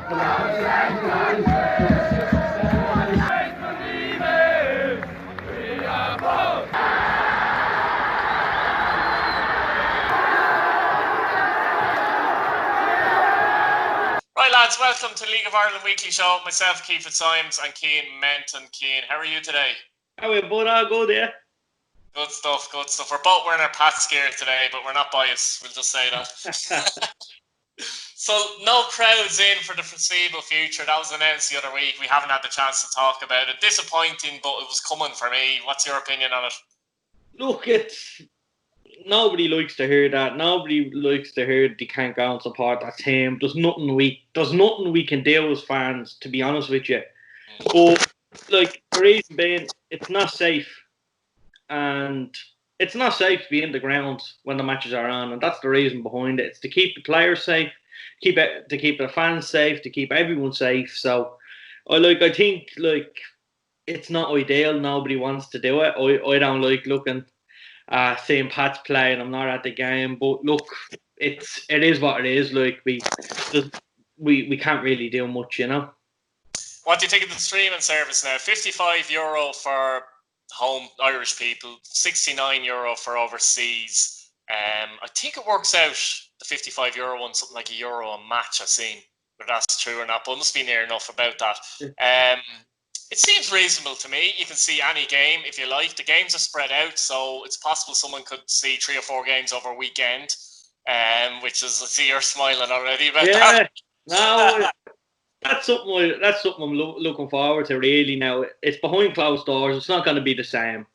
Right, lads, welcome to League of Ireland Weekly Show. Myself, Keith Fitzsimons, and Cian Menton. Cian, how are you today? How are you, bud? All good, yeah? Good stuff, good stuff. We're both wearing our Pats gear today, but we're not biased, we'll just say that. So, no crowds in for the foreseeable future. That was announced the other week. We haven't had the chance to talk about it. Disappointing, but it was coming for me. What's your opinion on it? Look, nobody likes to hear that. Nobody likes to hear they can't go and support that team. There's nothing we can do as fans, to be honest with you. But like, the reason being, it's not safe, and it's not safe to be in the ground when the matches are on, and that's the reason behind it. It's to keep the players safe, to keep the fans safe, to keep everyone safe. So, I think it's not ideal. Nobody wants to do it. I don't like looking St. Pat's play, and I'm not at the game. But look, it is what it is. Like, we can't really do much, you know. What do you think of the streaming service now? €55 for home Irish people, €69 for overseas. I think it works out, the €55 one, something like €1 a match I've seen. Whether that's true or not, but it must be near enough about that. It seems reasonable to me. You can see any game if you like. The games are spread out, so it's possible someone could see 3 or 4 games over a weekend. Which is, I see you're smiling already about that. No, that's something I'm looking forward to. Really, now it's behind closed doors. It's not going to be the same.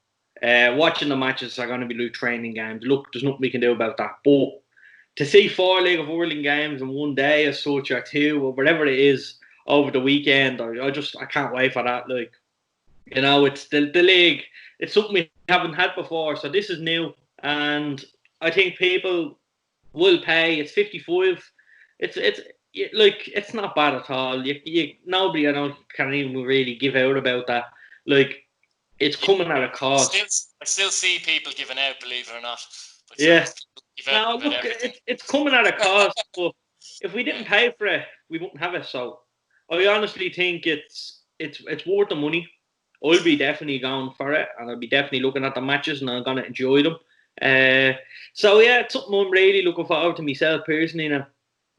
Watching the matches are going to be like training games. Look, there's nothing we can do about that. But to see 4 League of Ireland games in one day, as such, or 2, or whatever it is, over the weekend, I can't wait for that. Like, you know, it's the league. It's something we haven't had before, so this is new, and I think people will pay. It's 55. It's not bad at all. Nobody can even really give out about that. Like, it's coming at a cost. I still see people giving out, believe it or not. But yeah. Now look, it's coming at a cost. But if we didn't pay for it, we wouldn't have it. So I honestly think it's worth the money. I'll be definitely going for it, and I'll be definitely looking at the matches, and I'm gonna enjoy them. So yeah, it's something I'm really looking forward to myself personally now.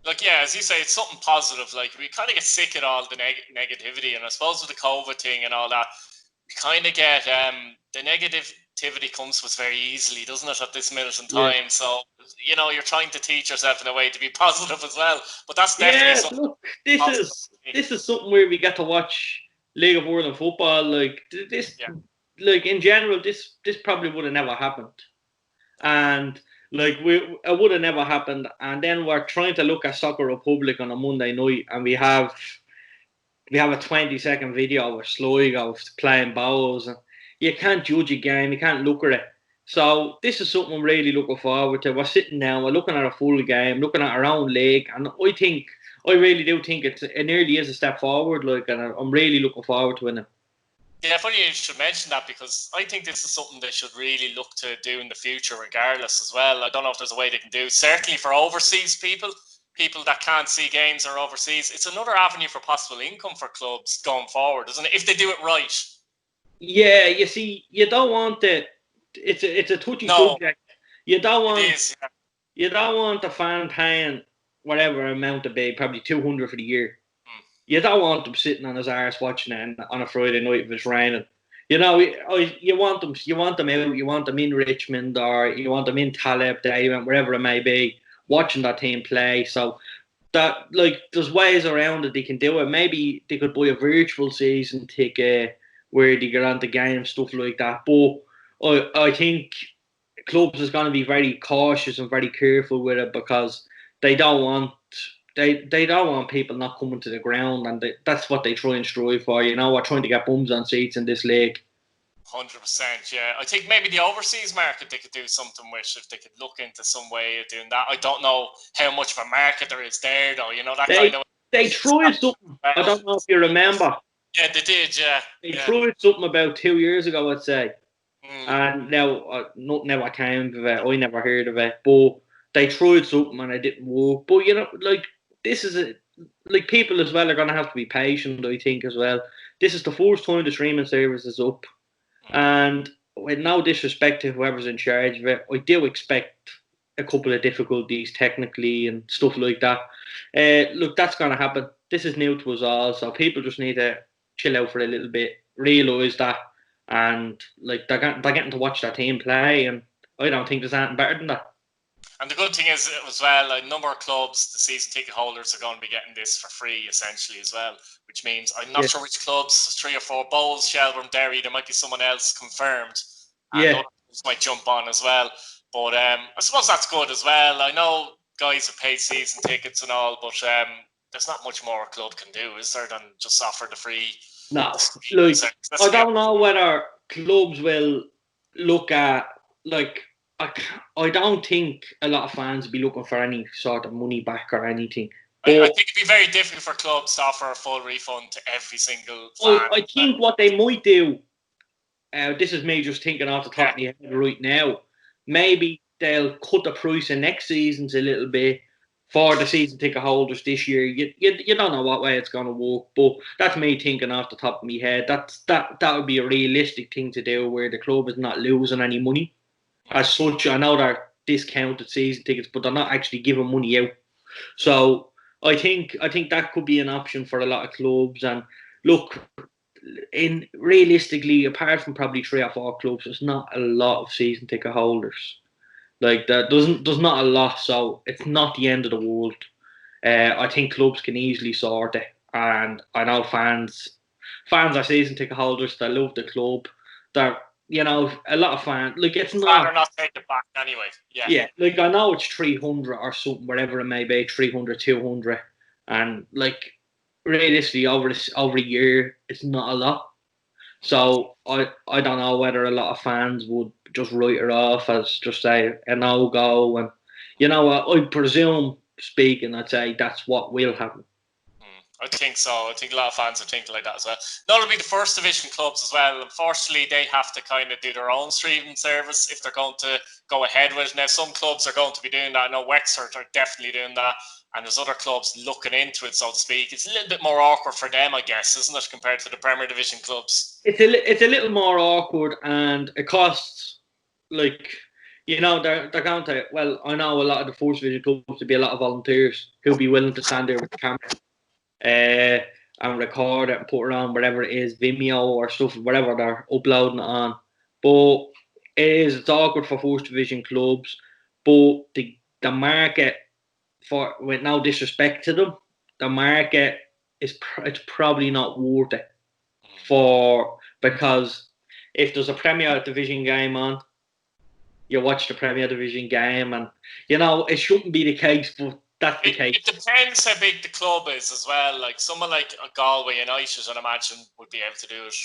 Like, yeah, as you say, it's something positive. Like, we kind of get sick of all the negativity, and I suppose with the COVID thing and all that, we kind of get the negativity comes to us very easily, doesn't it, at this minute in time? Yeah. So, you know, you're trying to teach yourself in a way to be positive as well. But that's definitely something. Look, this is something where we get to watch League of Ireland football. Like this, like in general, this probably would have never happened, and like it would have never happened. And then we're trying to look at Soccer Republic on a Monday night, and we have a 20-second video of Sligo playing balls, and you can't judge a game, you can't look at it. So this is something I'm really looking forward to. We're sitting down, we're looking at a full game, looking at our own league, and I really do think it nearly is a step forward. Like, and I'm really looking forward to it. Yeah, funny you should mention that, because I think this is something they should really look to do in the future regardless as well. I don't know if there's a way they can do, certainly for overseas people that can't see games or overseas. It's another avenue for possible income for clubs going forward, isn't it? If they do it right. Yeah, you see, you don't want it. It's a touchy subject. You don't want you don't want the fan paying whatever amount to be, probably 200 for the year. You don't want them sitting on his arse watching it on a Friday night if it's raining. You know, you want them out. You want them in Richmond, or you want them in Taleb, wherever it may be, watching that team play. So that, like, there's ways around it they can do it. Maybe they could buy a virtual season ticket where they get on the game, stuff like that. But I think clubs is going to be very cautious and very careful with it, because they don't want people not coming to the ground, and that's what they try and strive for. You know, we're trying to get bums on seats in this league. 100%, yeah. I think maybe the overseas market they could do something with, if they could look into some way of doing that. I don't know how much of a market there is there, though. You know, that kind of. They tried something. I don't know if you remember. Yeah, they did. Yeah, they tried something about 2 years ago, I'd say. And now nothing ever came of it. I never heard of it, but they tried something and it didn't work. But you know, like, this is like people as well are going to have to be patient, I think, as well. This is the first time the streaming service is up. And with no disrespect to whoever's in charge of it, I do expect a couple of difficulties technically and stuff like that. Look, that's going to happen. This is new to us all, so people just need to chill out for a little bit, realise that, and like they're getting to watch their team play, and I don't think there's anything better than that. And the good thing is, as well, a number of clubs, the season ticket holders, are going to be getting this for free, essentially, as well. Which means I'm not sure which clubs, 3 or 4, Bowls, Shelbourne, Derry, there might be someone else confirmed. And others might jump on as well. But I suppose that's good as well. I know guys have paid season tickets and all, but there's not much more a club can do, is there, than just offer the free. No, like, I don't know whether clubs will look at, like, I don't think a lot of fans will be looking for any sort of money back or anything. I think it'd be very difficult for clubs to offer a full refund to every single fan. I think what they might do, this is me just thinking off the top of my head right now, maybe they'll cut the price of next season's a little bit for the season ticket holders this year. You don't know what way it's going to work, but that's me thinking off the top of my head. That would be a realistic thing to do where the club is not losing any money. As such, I know they're discounted season tickets, but they're not actually giving money out. So I think that could be an option for a lot of clubs. And look, realistically, apart from probably 3 or 4 clubs, there's not a lot of season ticket holders. Like that there's not a lot, so it's not the end of the world. I think clubs can easily sort it, and I know fans are season ticket holders. They love the club. They're a lot of fans. Like it's not. Rather not take it back anyway. Yeah. Yeah, like I know it's 300 or something, whatever it may be, 300, 200, and like realistically over a year, it's not a lot. So I don't know whether a lot of fans would just write it off as just say a no-go. And, I presume, speaking, I'd say that's what will happen. I think so. I think a lot of fans are thinking like that as well. That'll be the first division clubs as well. Unfortunately, they have to kind of do their own streaming service if they're going to go ahead with it. Now, some clubs are going to be doing that. I know Wexford are definitely doing that. And there's other clubs looking into it, so to speak. It's a little bit more awkward for them, I guess, isn't it, compared to the Premier Division clubs? It's a little more awkward, and it costs, like, they're going to, well, I know a lot of the First Division clubs to be a lot of volunteers who'll be willing to stand there with the camera and record it and put it on whatever it is, Vimeo or stuff, whatever they're uploading it on. But it's awkward for First Division clubs, but the market, for with no disrespect to them, the market it's probably not worth it because if there's a Premier Division game on, you watch the Premier Division game, and it shouldn't be the case, but that's the case. It depends how big the club is as well. Like someone like Galway United, I'd imagine, would be able to do it,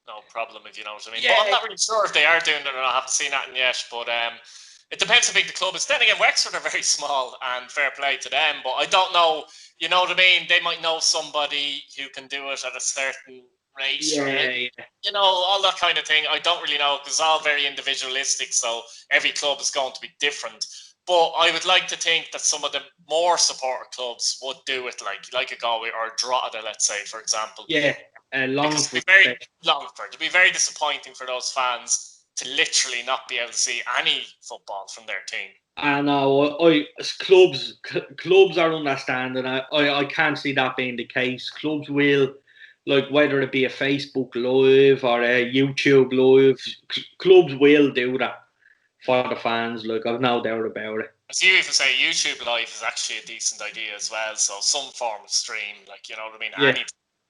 no problem, if you know what I mean. Yeah. But I'm not really sure if they are doing it or not. I haven't seen that yet, but it depends how big the club is. Then again, Wexford are very small, and fair play to them. But I don't know, you know what I mean? They might know somebody who can do it at a certain rate. Yeah. All that kind of thing. I don't really know because it's all very individualistic. So every club is going to be different. But I would like to think that some of the more supporter clubs would do it like a Galway or a Drogheda, let's say, for example. Yeah, Longford. It'd be very disappointing for those fans to literally not be able to see any football from their team. I know. Clubs are understanding. I can't see that being the case. Clubs will, like, whether it be a Facebook Live or a YouTube Live, clubs will do that for the fans. Like, I've no doubt about it. As you even say, YouTube Live is actually a decent idea as well. So some form of stream, like, you know what I mean? Yeah.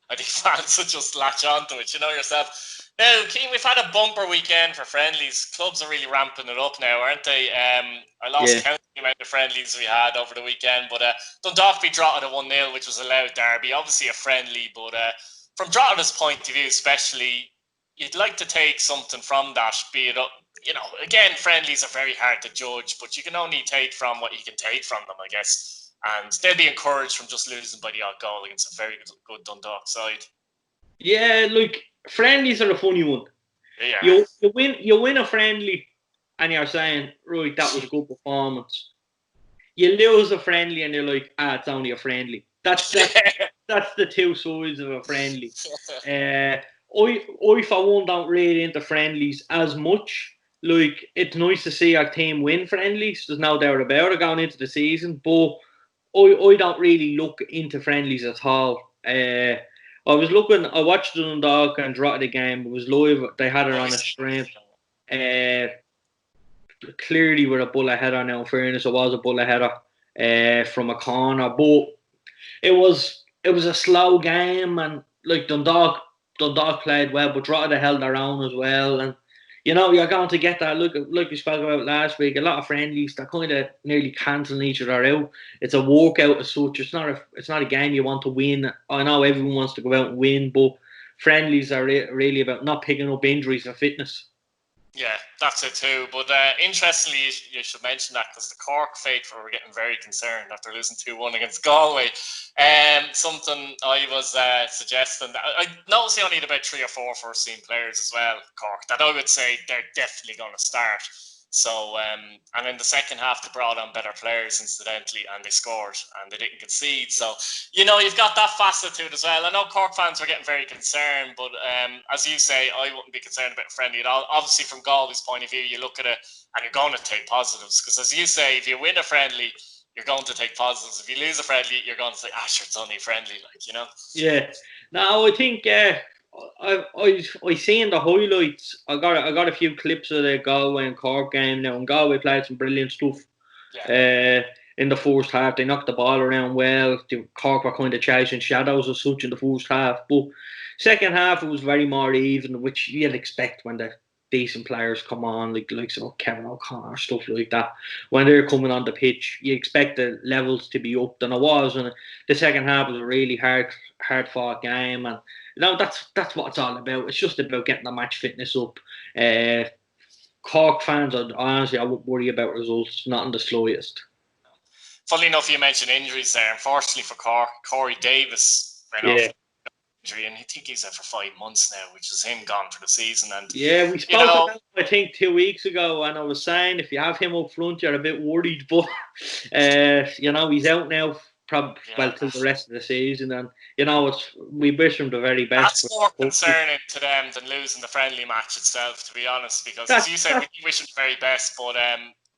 I think fans would just latch onto it, yourself. Now, Cian, we've had a bumper weekend for friendlies. Clubs are really ramping it up now, aren't they? I lost count of the amount of friendlies we had over the weekend, but Dundalk beat Drogheda 1-0, which was a loud derby. Obviously a friendly, but from Drogheda's point of view especially, you'd like to take something from that, be it, again, friendlies are very hard to judge, but you can only take from what you can take from them, I guess. And they'll be encouraged from just losing by the odd goal against a very good Dundalk side. Yeah, like, friendlies are a funny one. Yeah. You win a friendly and you're saying, right, that was a good performance. You lose a friendly and you're like, it's only a friendly. That's the two sides of a friendly. I for one don't really into friendlies as much. Like, it's nice to see our team win friendlies. There's no doubt about it going into the season, but I don't really look into friendlies at all. I watched the Dundalk and Drogheda game. It was live. They had it on a stream. Clearly, we're a bullet header now. In fairness, it was a bullet header from a corner, but it was a slow game, and like Dundalk played well, but Drogheda held their own as well. And you're going to get that. Look, like we spoke about last week, a lot of friendlies, they're kind of nearly cancelling each other out. It's a walkout as such. It's not a game you want to win. I know everyone wants to go out and win, but friendlies are really about not picking up injuries or fitness. Yeah, that's it too. But interestingly, you should mention that because the Cork faithful were getting very concerned after losing 2-1 against Galway. Something I was suggesting, I noticed they only had about 3 or 4 first-team players as well, Cork, that I would say they're definitely going to start. So, and in the second half, they brought on better players, incidentally, and they scored, and they didn't concede. So, you've got that facet to it as well. I know Cork fans were getting very concerned, but as you say, I wouldn't be concerned about friendly at all. Obviously, from Galway's point of view, you look at it, and you're going to take positives, because as you say, if you win a friendly, you're going to take positives. If you lose a friendly, you're going to say, sure, it's only friendly, Yeah. No, I think, I seen the highlights. I got a few clips of the Galway and Cork game now, and Galway played some brilliant stuff. Yeah. In the first half, they knocked the ball around well. The Cork were kind of chasing shadows as such in the first half, but second half it was very more even, which you'd expect when the decent players come on, like Kevin O'Connor, stuff like that. When they're coming on the pitch, you expect the levels to be up than it was, and the second half was a really hard fought game, and that's what it's all about. It's just about getting the match fitness up. Cork fans, honestly, I wouldn't worry about results, not in the slightest. Funnily enough, you mentioned injuries there. Unfortunately for Cork, Corey Davis ran off injury, and I think he's out for 5 months now, which is him gone for the season. And we spoke about him, I think 2 weeks ago, and I was saying if you have him up front, you're a bit worried, but he's out now. Till the rest of the season, and we wish him the very best. That's more concerning to them than losing the friendly match itself, to be honest, because as you said, we wish him the very best, but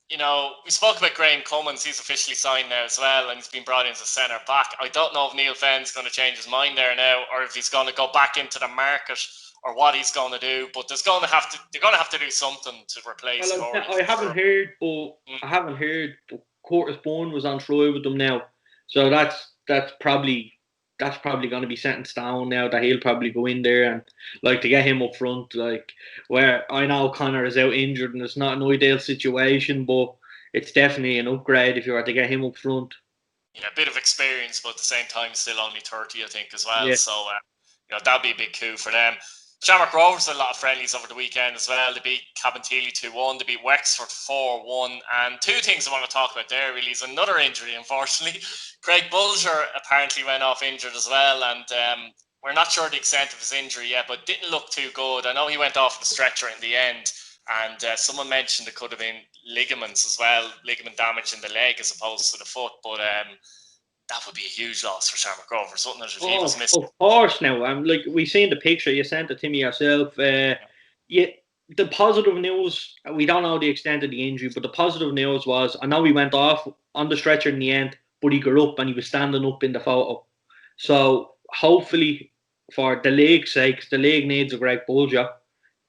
we spoke about Graham Cummins. He's officially signed now as well, and he's been brought in as a centre back. I don't know if Neil Fenn's going to change his mind there now, or if he's going to go back into the market, or what he's going to do. But they're going to have to do something to replace. Well, I haven't heard, but Curtis Bourne was on trial with them now, so that's probably going to be set in stone now, that he'll probably go in there, and to get him up front, where I know Connor is out injured and it's not an ideal situation, but it's definitely an upgrade if you were to get him up front. Yeah, a bit of experience, but at the same time still only 30, I think, as well. Yeah. So that'd be a big coup for them. Shamrock Rovers had a lot of friendlies over the weekend as well. They beat Cabinteely 2-1. They beat Wexford 4-1. And 2 things I want to talk about there really is another injury, unfortunately. Craig Bulger apparently went off injured as well. And we're not sure the extent of his injury yet, but didn't look too good. I know he went off the stretcher in the end. And someone mentioned it could have been ligaments as well, ligament damage in the leg as opposed to the foot. But that would be a huge loss for Shamrock Rovers, wouldn't it, if he was missing? Of course now. We seen the picture. You sent it to me yourself. The positive news, we don't know the extent of the injury, but the positive news was, I know he went off on the stretcher in the end, but he got up and he was standing up in the photo. So hopefully, for the league's sake, the league needs a Greg Bulger,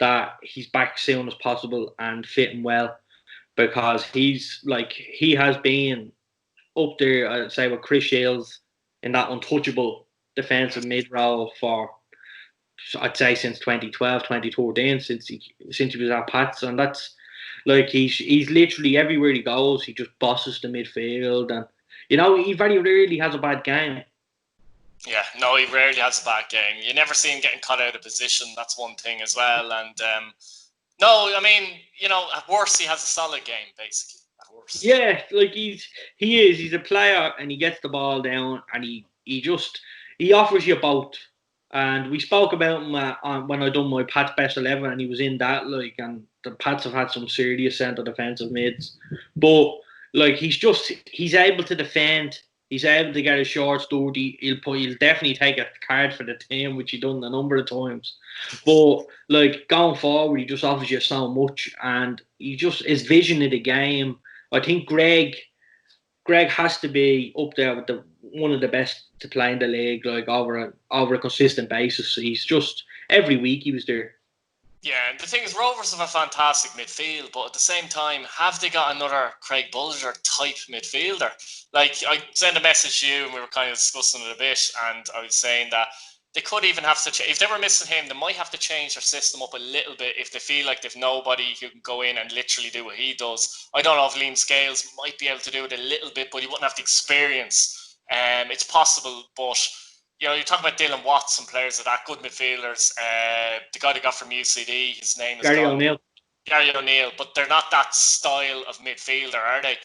that he's back as soon as possible and fitting well, because he has been up there, I'd say, with Chris Shields in that untouchable defensive mid-row for, I'd say, since 2012, 2013, since he was at Pats, and that's he's literally everywhere he goes, he just bosses the midfield, and he very rarely has a bad game. Yeah, no, he rarely has a bad game. You never see him getting cut out of position. That's one thing as well. And no, I mean, at worst he has a solid game, basically. Yeah, he's a player, and he gets the ball down, and he offers you both. And we spoke about him when I done my Pats Best 11, and he was in that, and the Pats have had some serious centre defensive mids, but he's able to defend He's able to get his shorts dirty. He'll definitely take a card for the team, which he done a number of times. But like going forward, he just offers you so much, and his vision of the game. I think Greg has to be up there with one of the best to play in the league, like over a consistent basis. He's just every week he was there. Yeah, and the thing is, Rovers have a fantastic midfield, but at the same time, have they got another Craig Bulger type midfielder? Like, I sent a message to you, and we were kind of discussing it a bit, and I was saying that they could even have to, if they were missing him, they might have to change their system up a little bit if they feel like they've nobody who can go in and literally do what he does. I don't know if Liam Scales might be able to do it a little bit, but he wouldn't have the experience. It's possible, but you know, you talk about Dylan Watts and players like that, good midfielders. The guy they got from UCD, his name is Gary O'Neill. Gary O'Neill, but they're not that style of midfielder, are they?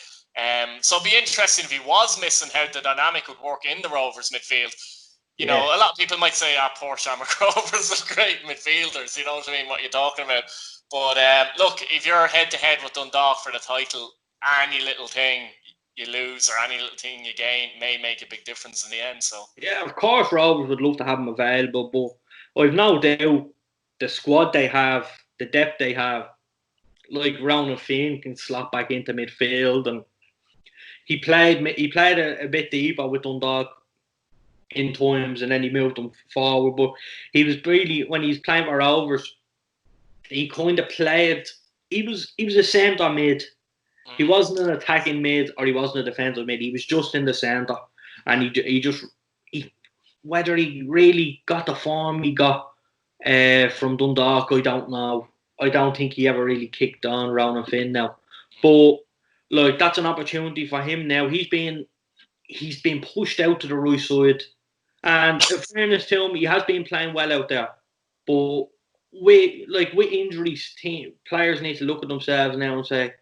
So it'd be interesting if he was missing, how the dynamic would work in the Rovers midfield. You know, a lot of people might say, poor Shamrock Rovers are great midfielders. You know what I mean? What you're talking about. But look, if you're head-to-head with Dundalk for the title, any little thing you lose or any little thing you gain may make a big difference in the end. So yeah, of course, Rovers would love to have him available, but I've no doubt the squad they have, the depth they have, like Ronan Finn can slot back into midfield, and he played a bit deeper with Dundalk in times, and then he moved them forward. But he was really, when he's playing for Rovers, he kind of played. He was a centre mid. He wasn't an attacking mid or he wasn't a defensive mid. He was just in the centre, and whether he really got the form he got from Dundalk, I don't know. I don't think he ever really kicked on Ronan Finn now, but like that's an opportunity for him now. He's been pushed out to the right side, and in fairness to him, he has been playing well out there. But with injuries, players need to look at themselves now and say,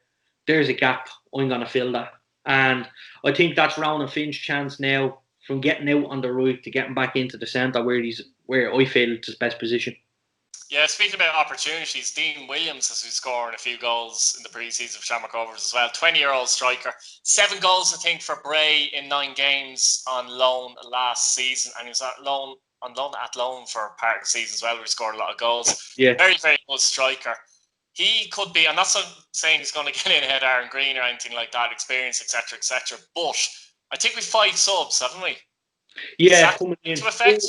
"There's a gap. I'm going to fill that." And I think that's Ronan Finn's chance now, from getting out on the right to getting back into the centre where I feel it's his best position. Yeah, speaking about opportunities, Dean Williams has been scoring a few goals in the pre-season of Shamrock Rovers as well. 20-year-old striker. 7 goals, I think, for Bray in 9 games on loan last season. And he was at loan for part of the season as well, where he scored a lot of goals. Yeah. Very, very good striker. He could be, I'm not saying he's going to get in ahead of Aaron Green or anything like that, experience, etc., but I think we've 5 subs, haven't we? Yeah, coming in. To effect?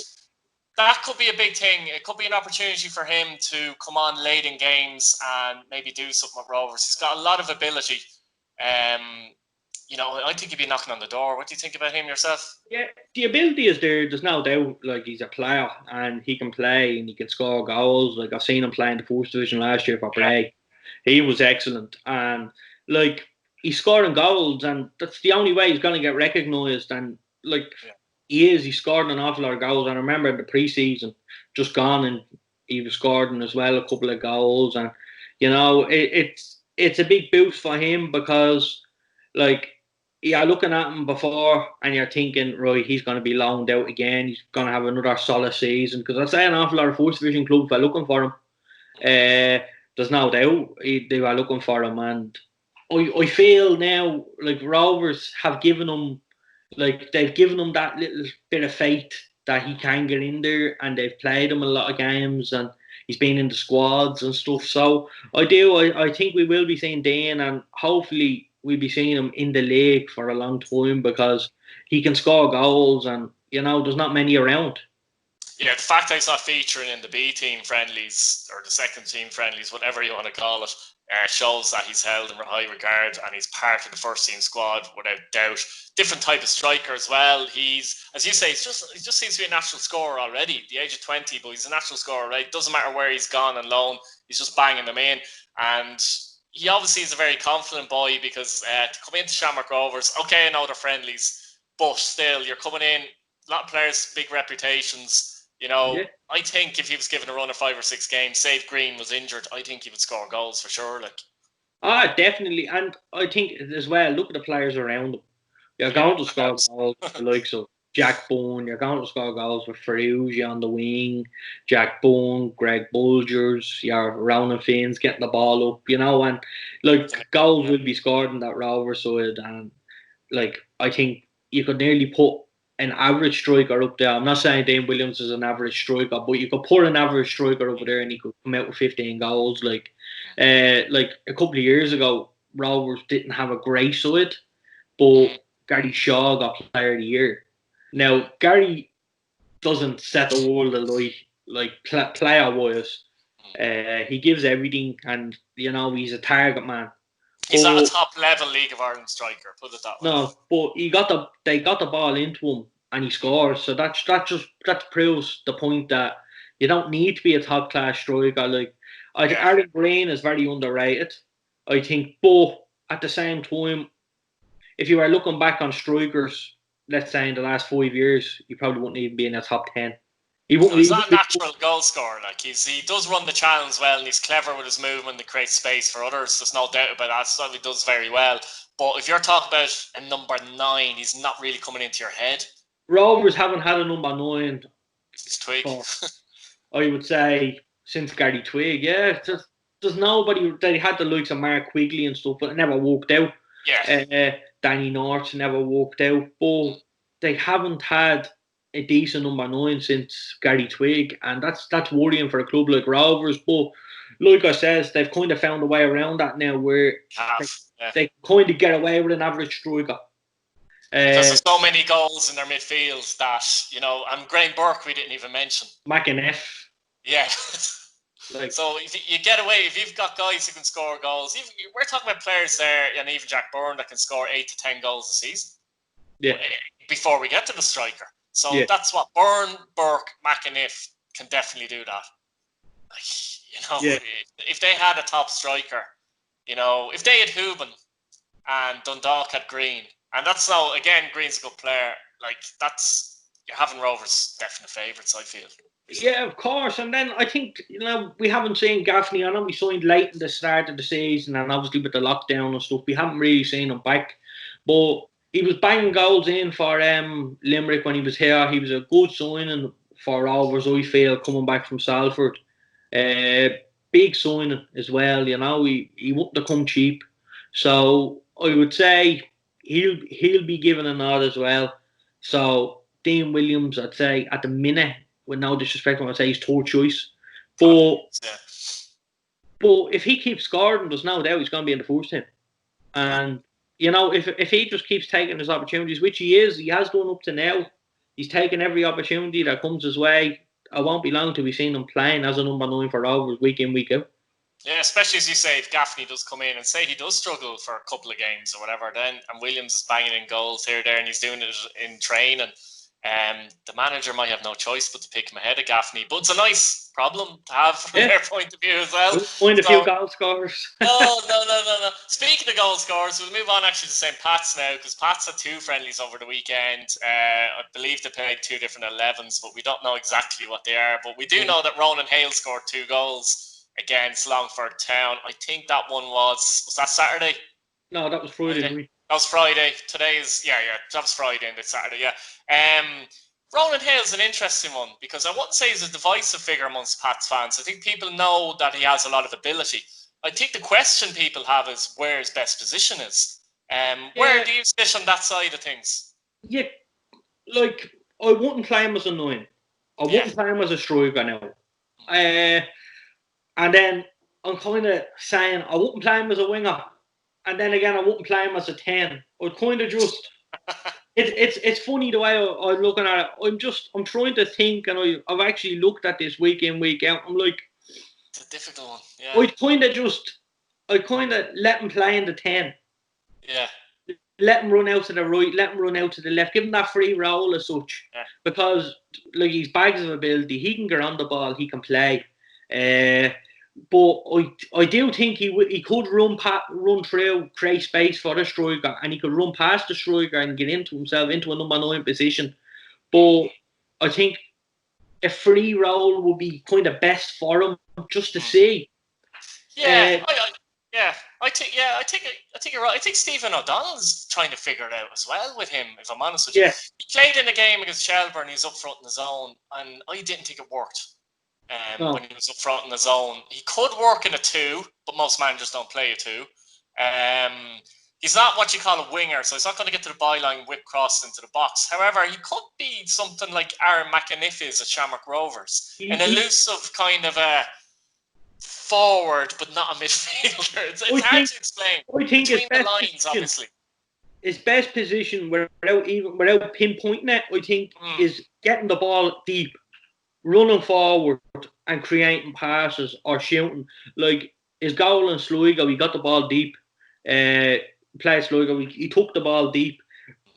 That could be a big thing. It could be an opportunity for him to come on late in games and maybe do something with Rovers. He's got a lot of ability. You know, I think he'd be knocking on the door. What do you think about him yourself? Yeah, the ability is there. There's no doubt. Like, he's a player and he can play and he can score goals. Like, I've seen him play in the first division last year for Bray. He was excellent, and like, he's scoring goals, and that's the only way he's going to get recognised. And like, he scored an awful lot of goals. I remember in the pre-season, just gone, and he was scoring as well a couple of goals. And you know, it's a big boost for him, because like, you're looking at him before and you're thinking, right, he's going to be loaned out again. He's going to have another solid season, because I'd say an awful lot of first division clubs are looking for him. There's no doubt they were looking for him, and I feel now like Rovers have given him, like, they've given him that little bit of faith that he can get in there, and they've played him a lot of games, and he's been in the squads and stuff. So I think we will be seeing Dane, and hopefully we'll be seeing him in the league for a long time, because he can score goals, and you know, there's not many around. Yeah, the fact that he's not featuring in the B team friendlies or the second team friendlies, whatever you want to call it, shows that he's held in high regard and he's part of the first team squad without doubt. Different type of striker as well. He's, as you say, he just seems to be a natural scorer already. The age of 20, but he's a natural scorer, right? Doesn't matter where he's gone on loan, he's just banging them in. And he obviously is a very confident boy, because to come into Shamrock Rovers, okay, I know they're friendlies, but still, you're coming in, a lot of players, big reputations. You know, I think if he was given a run of 5 or 6 games, say if Green was injured, I think he would score goals for sure. Like, definitely, and I think as well, look at the players around him. You're going to score goals with the likes of Jack Bourne. You're going to score goals with Ferrugia on the wing, Jack Bourne, Greg Bulgers, your Ronan Finn's getting the ball up, you know, and like, goals will be scored in that Rover side, and like, I think you could nearly put an average striker up there. I'm not saying Dane Williams is an average striker, but you could put an average striker over there and he could come out with 15 goals. Like a couple of years ago, Rovers didn't have a great side, but Gary Shaw got Player of the Year. Now, Gary doesn't set the world alight, like player-wise. He gives everything, and, he's a target man. He's not a top-level League of Ireland striker, put it that way. No, but they got the ball into him, and he scores. So that proves the point that you don't need to be a top class striker. Like, I think Aaron Green is very underrated, I think. But at the same time, if you were looking back on strikers, let's say in the last 5 years, you probably wouldn't even be in the top 10. He's not a natural goal scorer. Like, he does run the channels well, and he's clever with his movement and creates space for others. There's no doubt about that. So he does very well. But if you're talking about a number 9, he's not really coming into your head. Rovers haven't had a number 9. It's Twig. I would say since Gary Twig. Yeah, there's nobody. They had the likes of Mark Quigley and stuff, but it never worked out. Yeah. Danny North never worked out, but they haven't had a decent number 9 since Gary Twig, and that's worrying for a club like Rovers. But like I said, they've kind of found a way around that now, where they kind of get away with an average striker. Because there's so many goals in their midfield that, and Graham Burke we didn't even mention. McInnes. Yeah. So if you get away, if you've got guys who can score goals, we're talking about players there, and even Jack Byrne, that can score 8 to 10 goals a season. Yeah. Before we get to the striker. So that's what Byrne, Burke, McInnes can definitely do that. If they had a top striker, if they had Hooban and Dundalk had Green, and that's now, again, Green's a good player, like, you're having Rovers definite favourites, I feel. Yeah, of course. And then I think, we haven't seen Gaffney. I know we signed late in the start of the season, and obviously with the lockdown and stuff, we haven't really seen him back. But he was banging goals in for Limerick when he was here. He was a good signing for Rovers, I feel, coming back from Salford. Big signing as well, he wouldn't have come cheap. So I would say he'll be given a nod as well. So Dean Williams, I'd say at the minute, with no disrespect, I'd say he's third choice. But if he keeps scoring, there's no doubt he's going to be in the first team. And if he just keeps taking his opportunities, which he has done up to now, he's taken every opportunity that comes his way. I won't be long till we seen him playing as a number 9 for Rovers week in, week out. Yeah, especially as you say, if Gaffney does come in and say he does struggle for a couple of games or whatever, and Williams is banging in goals here, there, and he's doing it in training. The manager might have no choice but to pick him ahead of Gaffney. But it's a nice problem to have from their point of view as well. Find a few goal scorers. No. Speaking of goal scorers, we'll move on actually to St. Pat's now, because Pat's had 2 friendlies over the weekend. I believe they played 2 different 11s, but we don't know exactly what they are. But we do know that Ronan Hale scored 2 goals against Longford Town. I think that one was that Saturday? No, that was Friday. That was Friday. Today is that was Friday and it's Saturday. Ronan Hale's an interesting one, because I wouldn't say he's a divisive figure amongst Pats fans. I think people know that he has a lot of ability. I think the question people have is where his best position is. Where do you sit on that side of things? Yeah, like, I wouldn't play him as a 9. I wouldn't play him as a striker now. And then I'm kind of saying I wouldn't play him as a winger. And then again, I wouldn't play him as a 10. I'd kind of just... It's funny the way I'm looking at it. I'm trying to think, and I've actually looked at this week in, week out. I'm like... It's a difficult one, yeah. I kind of let him play in the 10. Yeah. Let him run out to the right, let him run out to the left. Give him that free role as such. Yeah. Because, like, he's bags of ability. He can get on the ball. He can play. But I do think he could run through, create space for the striker, and he could run past the striker and get into himself into a number 9 position. But I think a free role would be kind of best for him, just to see. Yeah, I think you're right. I think Stephen O'Donnell's trying to figure it out as well with him, if I'm honest with you. Yeah. He played in a game against Shelburne. He was up front in the zone, and I didn't think it worked. When he was up front in the zone, he could work in a 2, but most managers don't play a 2. He's not what you call a winger, so he's not going to get to the byline, whip cross into the box. However, he could be something like Aaron McAniff is at Shamrock Rovers, an elusive kind of a forward, but not a midfielder. It's hard to explain. I think between the lines, obviously. His best position, without pinpointing it, I think, is getting the ball deep, running forward, and creating passes or shooting. Like his goal in Sligo, he got the ball deep. Played Sligo, he took the ball deep,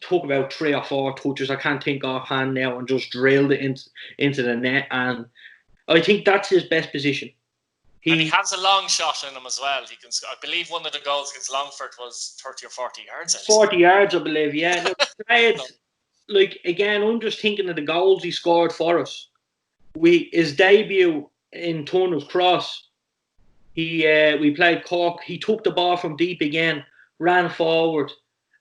took about 3 or 4 touches, I can't think offhand now, and just drilled it into the net. And I think that's his best position. And he has a long shot in him as well. He can. I believe one of the goals against Longford was 30 or 40 yards. 40 yards, I believe, yeah. Like, again, I'm just thinking of the goals he scored for us. His debut in Turner's Cross, we played Cork. He took the ball from deep again, ran forward,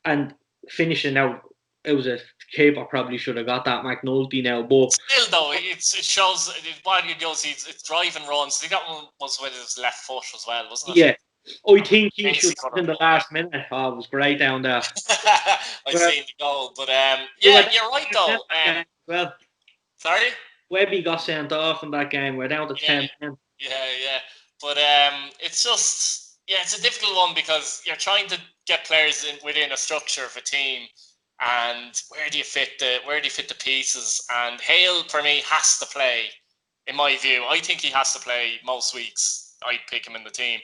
and finishing out. It was a keeper probably should have got that McNulty now, but still though it shows what he does. It's driving runs. He got one was with his left foot as well, wasn't it? Yeah, I think he should have in the last minute. Oh, it was great down there. I seen the goal, but yeah, you're right though. Well, sorry. Webby got sent off in that game. We're down to 10 men. Yeah. But it's just it's a difficult one because you're trying to get players within a structure of a team, and where do you fit the pieces? And Hale for me has to play. In my view, I think he has to play most weeks. I'd pick him in the team,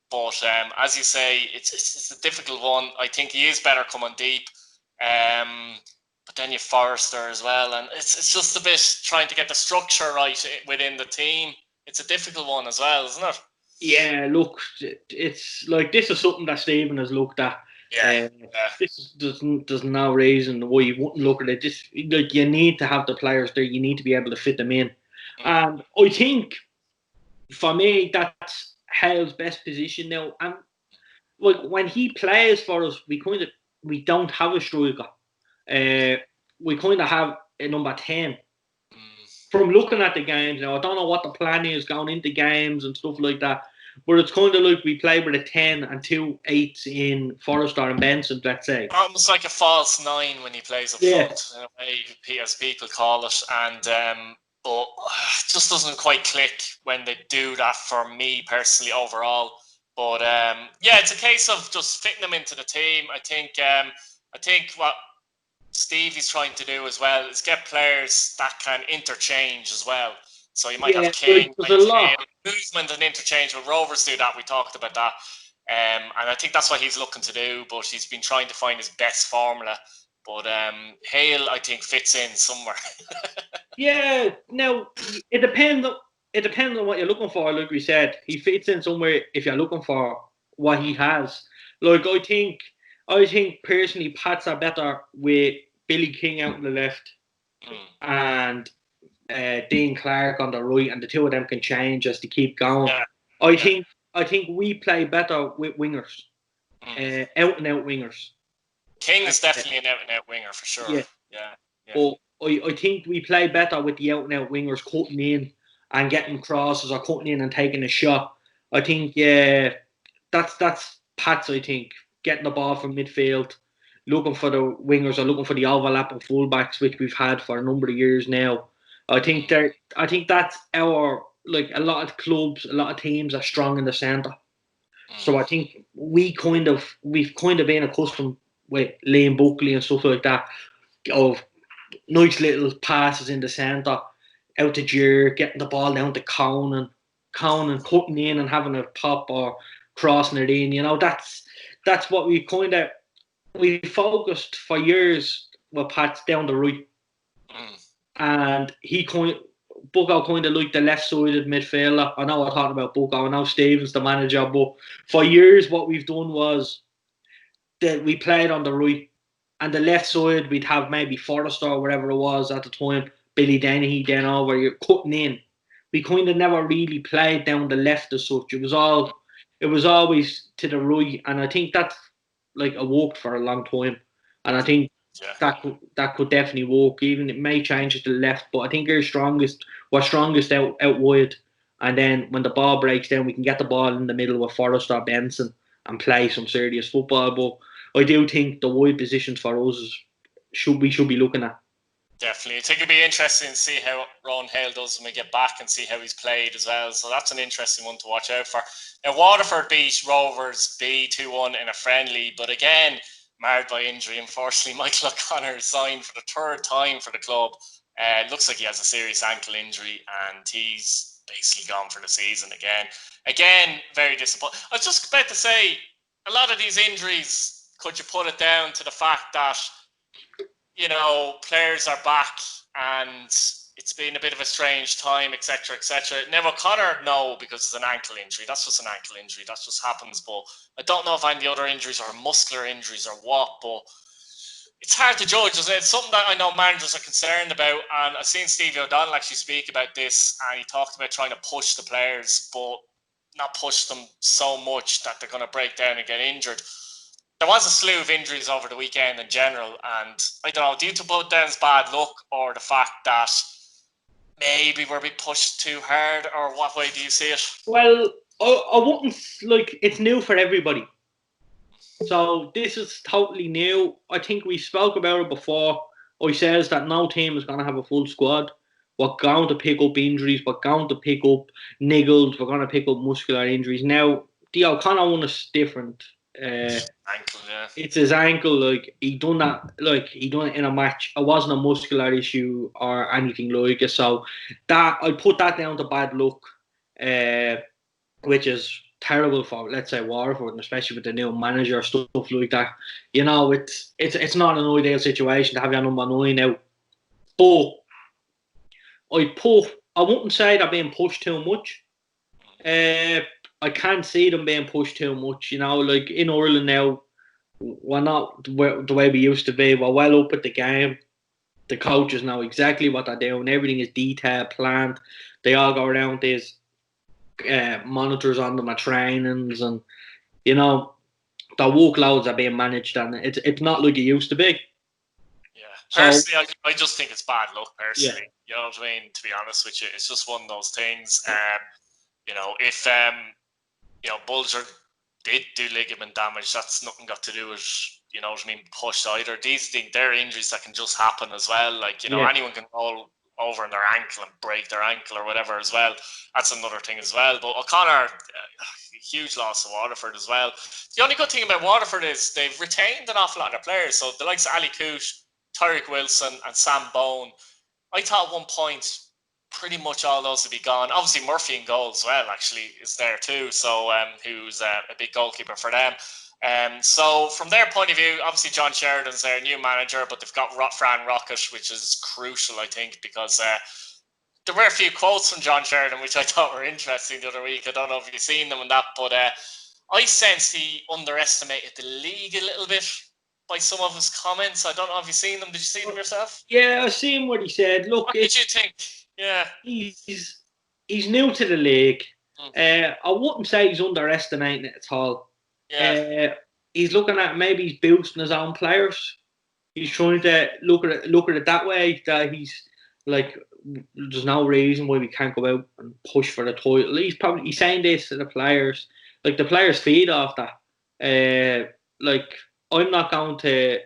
but as you say, it's a difficult one. I think he is better coming deep. But then you Forrester as well, and it's just a bit trying to get the structure right within the team. It's a difficult one as well, isn't it? Yeah, look, it's like this is something that Stephen has looked at. There's no reason why you wouldn't look at it. Just like you need to have the players there, you need to be able to fit them in. And I think for me that's Hale's best position now. And like when he plays for us, we don't have a striker. We kind of have a number 10. From looking at the games now, I don't know what the plan is going into games and stuff like that, but it's kind of like we play with a 10 and 2 8s in Forrester and Benson, let's say. Almost like a false 9 when he plays up front, in a way, as people call it. And but it just doesn't quite click when they do that for me personally overall. But it's a case of just fitting them into the team. I think what Stevie's trying to do as well is get players that can interchange as well. So you might have King, movement and interchange. But Rovers do that. We talked about that. And I think that's what he's looking to do. But he's been trying to find his best formula. But Hale, I think, fits in somewhere. Yeah. Now, it depends on what you're looking for. Like we said, he fits in somewhere if you're looking for what he has. Like, I think personally Pats are better with Billy King out on the left and Dean Clark on the right, and the two of them can change as they keep going. I think we play better with wingers, out and out wingers. King is definitely an out and out winger for sure. Yeah. But I think we play better with the out and out wingers cutting in and getting crosses or cutting in and taking a shot. I think that's Pats. I think getting the ball from midfield, looking for the wingers or looking for the overlapping fullbacks, which we've had for a number of years now. I think that's our, like, a lot of clubs, a lot of teams are strong in the centre. So I think we've kind of been accustomed with Liam Buckley and stuff like that, of nice little passes in the centre, out to Jer, getting the ball down to Conan cutting in and having a pop or crossing it in. You know, that's what we focused for years with Pat's down the right. And Bucko kind of like the left-sided midfielder. I know we're talking about Bucko, I know Stevens the manager, but for years what we've done was that we played on the right, and the left side we'd have maybe Forrester or whatever it was at the time, Billy Dennehy, then over, you're cutting in. We kind of never really played down the left as such. It was always to the right, and I think that's like a worked for a long time, and I think that could definitely work. Even it may change it to the left, but I think we're strongest out wide, and then when the ball breaks down, we can get the ball in the middle with Forrester, Benson, and play some serious football. But I do think the wide positions for us we should be looking at. Definitely. I think it'll be interesting to see how Ron Hale does when we get back and see how he's played as well. So that's an interesting one to watch out for. Now, Waterford beat Rovers B 2-1 in a friendly, but again, marred by injury. Unfortunately, Michael O'Connor signed for the third time for the club. Looks like he has a serious ankle injury and he's basically gone for the season again. Again, very disappointing. I was just about to say, a lot of these injuries, could you put it down to the fact that players are back and it's been a bit of a strange time, etc., etc. Now, O'Connor, no, because it's an ankle injury. That's just an ankle injury. That just happens. But I don't know if any of the other injuries are muscular injuries or what, but it's hard to judge, isn't it? It's something that I know managers are concerned about, and I've seen Stevie O'Donnell actually speak about this, and he talked about trying to push the players, but not push them so much that they're going to break down and get injured. There was a slew of injuries over the weekend in general, and I don't know, do you put down as bad luck or the fact that maybe we're being pushed too hard, or what way do you see it? Well, I wouldn't, it's new for everybody. So this is totally new. I think we spoke about it before. I says that no team is going to have a full squad. We're going to pick up injuries. We're going to pick up niggles. We're going to pick up muscular injuries. Now, the O'Connor one is different. Ankle, yeah. It's his ankle. He done that. He done it in a match. It wasn't a muscular issue or anything like it. So that I put that down to bad luck, which is terrible for, let's say, Waterford, and especially with the new manager, stuff like that. It's not an ideal situation to have your number 9 out. But I wouldn't say they're being pushed too much. I can't see them being pushed too much. In Ireland now, we're not the way we used to be. We're well up at the game. The coaches know exactly what they're doing. Everything is detailed, planned. They all go around these monitors on them at trainings, and the workloads are being managed, and it's not like it used to be. Yeah, personally, I just think it's bad luck. Personally, yeah. You know what I mean. To be honest with you, it's just one of those things. If Bulger did do ligament damage, that's nothing got to do with pushed either. These things, they're injuries that can just happen as well. Anyone can roll over on their ankle and break their ankle or whatever as well. That's another thing as well. But O'Connor, huge loss to Waterford as well. The only good thing about Waterford is they've retained an awful lot of their players. So the likes of Ali Coote, Tyrek Wilson and Sam Bone, I thought at one point pretty much all those would be gone. Obviously Murphy in goal as well actually is there too. So who's a big goalkeeper for them. So from their point of view, obviously John Sheridan's their new manager, but they've got Fran Rocket, which is crucial, I think, because there were a few quotes from John Sheridan which I thought were interesting the other week. I don't know if you've seen them and that, but I sense he underestimated the league a little bit by some of his comments. I don't know if you've seen them. Did you see them yourself? Yeah, I seen what he said. Look, what did you think? Yeah, he's new to the league. I wouldn't say he's underestimating it at all. Yeah. He's looking at, maybe he's boosting his own players. He's trying to look at it that way, that he's like, there's no reason why we can't go out and push for the title. He's saying this to the players. Like, the players feed off that. I'm not going to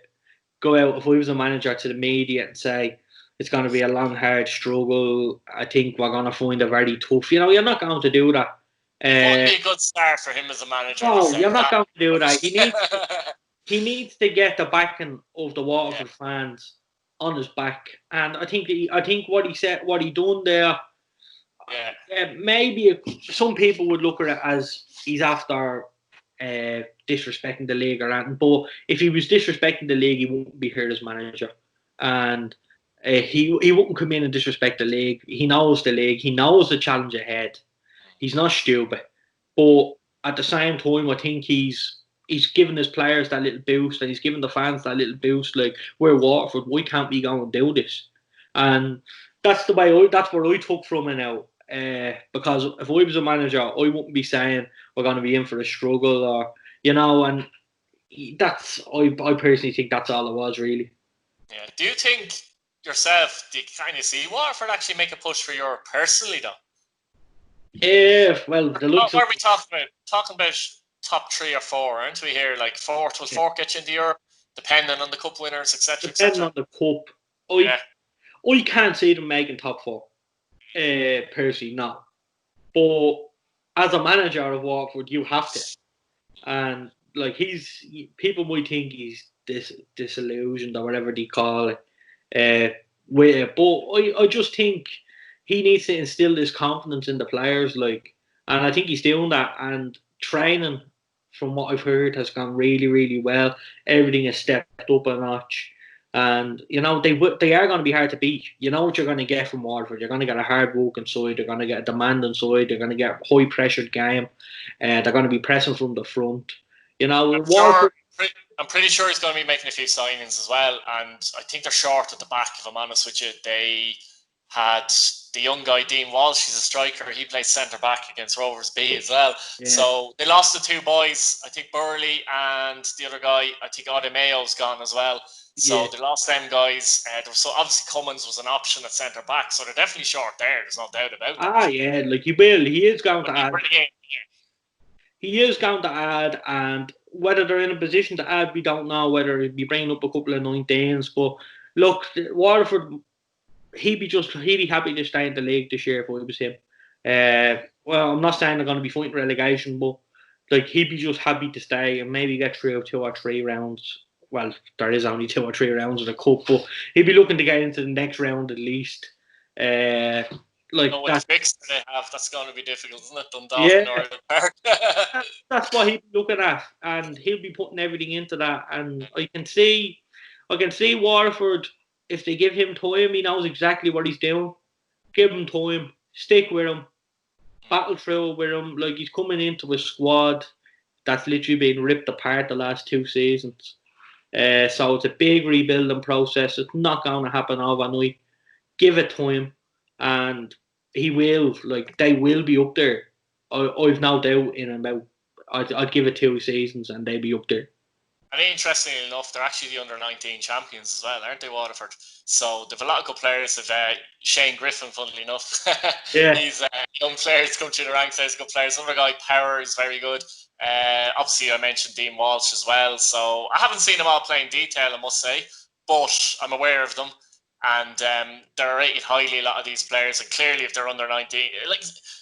go out, if I was a manager, to the media and say it's going to be a long, hard struggle. I think we're going to find it very tough. You're not going to do that. It wouldn't be a good start for him as a manager. No, you're not going to do that. He needs to get the backing of the Waterford fans on his back, and I think what he said, what he done there. Maybe some people would look at it as he's after disrespecting the league or anything, but if he was disrespecting the league, he wouldn't be here as manager, and he wouldn't come in and disrespect the league. He knows the league. He knows the challenge ahead. He's not stupid, but at the same time, I think he's given his players that little boost, and he's given the fans that little boost. Like, we're Waterford, why can't we go and do this? And that's what I took from it now. Because if I was a manager, I wouldn't be saying we're going to be in for a struggle, or and I personally think that's all it was, really. Yeah. Do you think yourself, do you kind of see Waterford actually make a push for Europe personally, though? Well, what are we talking about? Talking about top 3 or 4, aren't we here? Like fourth, will fourth get you into Europe, depending on the cup winners, etc., Depending on the cup. I can't see them making top 4. Personally, no. But as a manager of Watford, you have to. And like people might think he's disillusioned or whatever they call it. But I just think he needs to instill this confidence in the players, and I think he's doing that. And training, from what I've heard, has gone really, really well. Everything has stepped up a notch. And, they are going to be hard to beat. You know what you're going to get from Watford. You're going to get a hard working side. They're going to get a demanding side. They're going to get a high-pressured game. They're going to be pressing from the front. Watford... I'm pretty sure he's going to be making a few signings as well. And I think they're short at the back, if I'm honest with you. They had the young guy, Dean Walsh. He's a striker. He plays centre-back against Rovers B as well. Yeah. So they lost the 2 boys. I think Burley and the other guy, I think Mayo's gone as well. So they lost them guys. So obviously Cummins was an option at centre back, so they're definitely short there. There's no doubt about that. He will. He is going to add. He is going to add, and whether they're in a position to add, we don't know. Whether he'd be bringing up a couple of 19s, but look, Waterford, he'd be happy to stay in the league this year if it was him. Well, I'm not saying they're going to be fighting relegation, but he'd be just happy to stay and maybe get through 2 or 3 rounds. Well, there is only 2 or 3 rounds of the cup, but he'd be looking to get into the next round at least. With the fixture they have, that's going to be difficult, isn't it? Dundalk, Northern Park. That's what he'd be looking at, and he'll be putting everything into that. And I can see Waterford, if they give him time, he knows exactly what he's doing. Give him time, stick with him, battle through with him. He's coming into a squad that's literally been ripped apart the last 2 seasons. So it's a big rebuilding process. It's not going to happen overnight. Give it time, and he will. They will be up there. I've no doubt in about. I'd give it 2 seasons, and they'll be up there. And interestingly enough, they're actually the under-19 champions as well, aren't they, Waterford? So they've a lot of good players. They've Shane Griffin, funnily enough. He's young players come through the ranks. There's good players. Another guy, Power, is very good. Obviously, I mentioned Dean Walsh as well. So I haven't seen them all play in detail, I must say, but I'm aware of them. And they're rated highly, a lot of these players. And clearly, if they're under 19,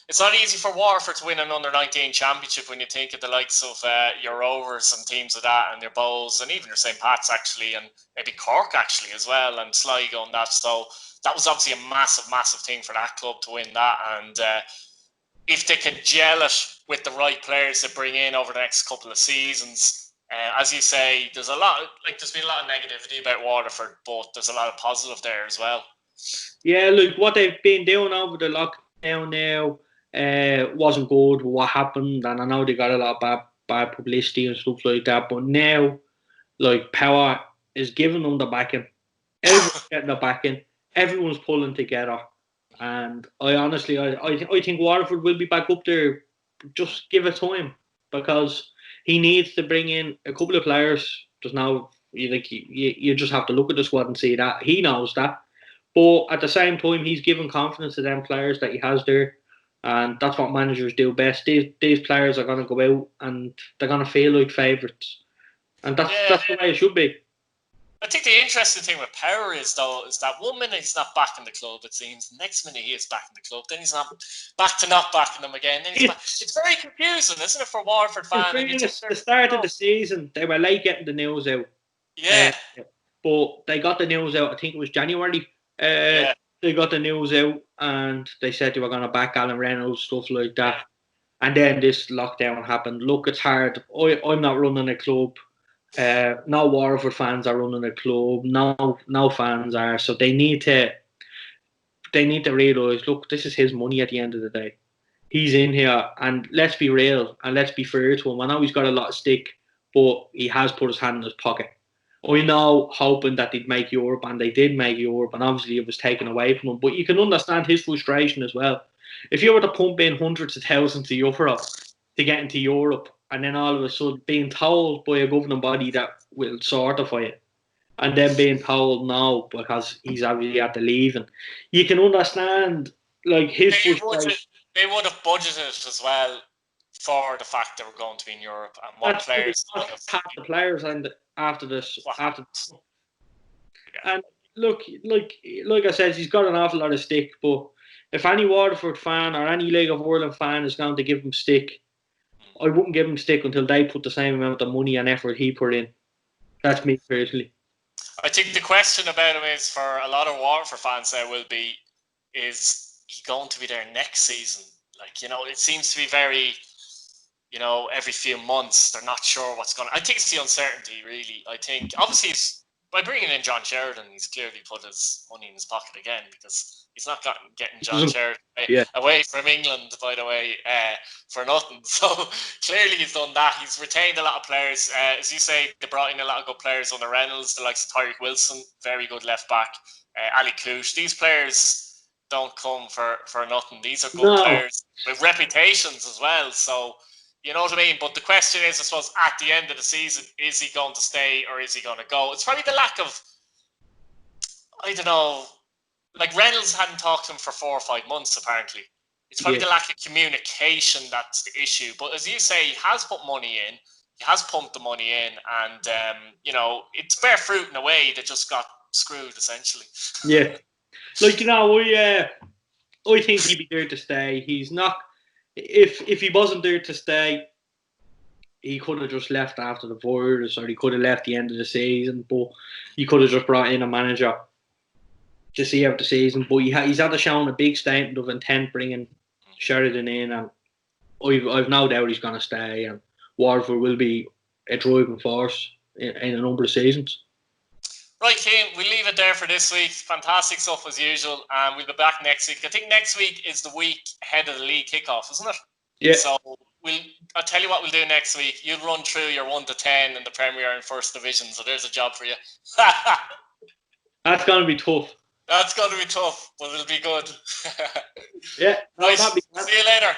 it's not easy for Waterford to win an under 19 championship when you think of the likes of your Rovers and teams like that, and your Bows, and even your St. Pat's actually, and maybe Cork actually as well, and Sligo and that. So that was obviously a massive, massive thing for that club to win that. And if they can gel it with the right players to bring in over the next couple of seasons. As you say, there's been a lot of negativity about Waterford, but there's a lot of positive there as well. Yeah, look, what they've been doing over the lockdown now wasn't good. What happened, and I know they got a lot of bad publicity and stuff like that. But now, Power is giving them the backing. Everyone's getting the backing. Everyone's pulling together, and I think Waterford will be back up there. Just give it time, because he needs to bring in a couple of players. There's now you just have to look at the squad and see that he knows that. But at the same time, he's giving confidence to them players that he has there, and that's what managers do best. These players are going to go out and they're going to feel like favourites, and that's the way it should be. I think the interesting thing with Power is that 1 minute he's not back in the club, it seems. The next minute he is back in the club, then he's not backing them again. Then it's very confusing, isn't it, for Waterford fans? The start of the season, they were late getting the news out. Yeah. But they got the news out, I think it was January. They got the news out and they said they were going to back Alan Reynolds, stuff like that. And then this lockdown happened. Look, it's hard. I'm not running a club. No Waterford fans are running a club. No fans are. So they need to realise, look, this is his money at the end of the day. He's in here, and let's be real and let's be fair to him. I know he's got a lot of stick, but he has put his hand in his pocket. I know, hoping that they'd make Europe, and they did make Europe, and obviously it was taken away from him. But you can understand his frustration as well. If you were to pump in hundreds of thousands of euro to get into Europe, and then all of a sudden being told by a governing body that will certify it, and then being told no because he's obviously had to leave, and you can understand his frustration. They would have budgeted as well for the fact that we're going to be in Europe and what players. The players and after this. Yeah. And look, like I said, he's got an awful lot of stick. But if any Waterford fan or any League of Ireland fan is going to give him stick, I wouldn't give him stick until they put the same amount of money and effort he put in. That's me personally. I think the question about him is, for a lot of Waterford fans there will be, is he going to be there next season? Like, it seems to be very, every few months they're not sure what's going to. I think it's the uncertainty, really. I think, obviously, by bringing in John Sheridan, he's clearly put his money in his pocket again, because he's not getting John Sheridan away from England, by the way, for nothing. So clearly he's done that. He's retained a lot of players. As you say, they brought in a lot of good players under Reynolds, the likes of Tyreek Wilson, very good left back, Ali Cooch. These players don't come for nothing. These are good players with reputations as well. So, you know what I mean? But the question is, I suppose, at the end of the season, is he going to stay or is he going to go? It's probably the lack of, I don't know, like Reynolds hadn't talked to him for 4 or 5 months, apparently. It's probably the lack of communication that's the issue. But as you say, he has put money in. He has pumped the money in. And, it's bare fruit in a way that just got screwed, essentially. Yeah. Like, I think he'd be there to stay. He's not... If he wasn't there to stay, he could have just left after the virus, or he could have left the end of the season, but he could have just brought in a manager to see out the season. But he's had to show a big statement of intent bringing Sheridan in, and I've no doubt he's going to stay, and Waterford will be a driving force in a number of seasons. Right, Cian, we'll leave it there for this week. Fantastic stuff as usual, and we'll be back next week. I think next week is the week ahead of the league kickoff, isn't it? Yeah. So I'll tell you what we'll do next week. You'll run through your 1 to 10 in the Premier and First Division, so there's a job for you. That's going to be tough. That's going to be tough, but it'll be good. Yeah. Right. See you later.